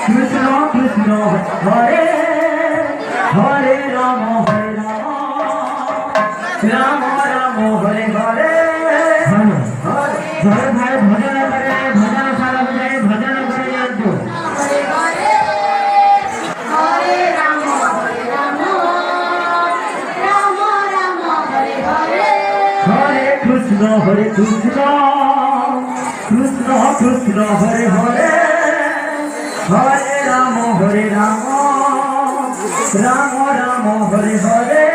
কৃষ্ণ কৃষ্ণ হরে হরে রাম রাম রাম হরে হরে ঘরে ঘরে ভজন করে ভজন সারা বজায় ভজন করে যাচ্ছো হরে কৃষ্ণ কৃষ্ণ কৃষ্ণ হরে হরে হরে রাম রাম রাম হরে হরে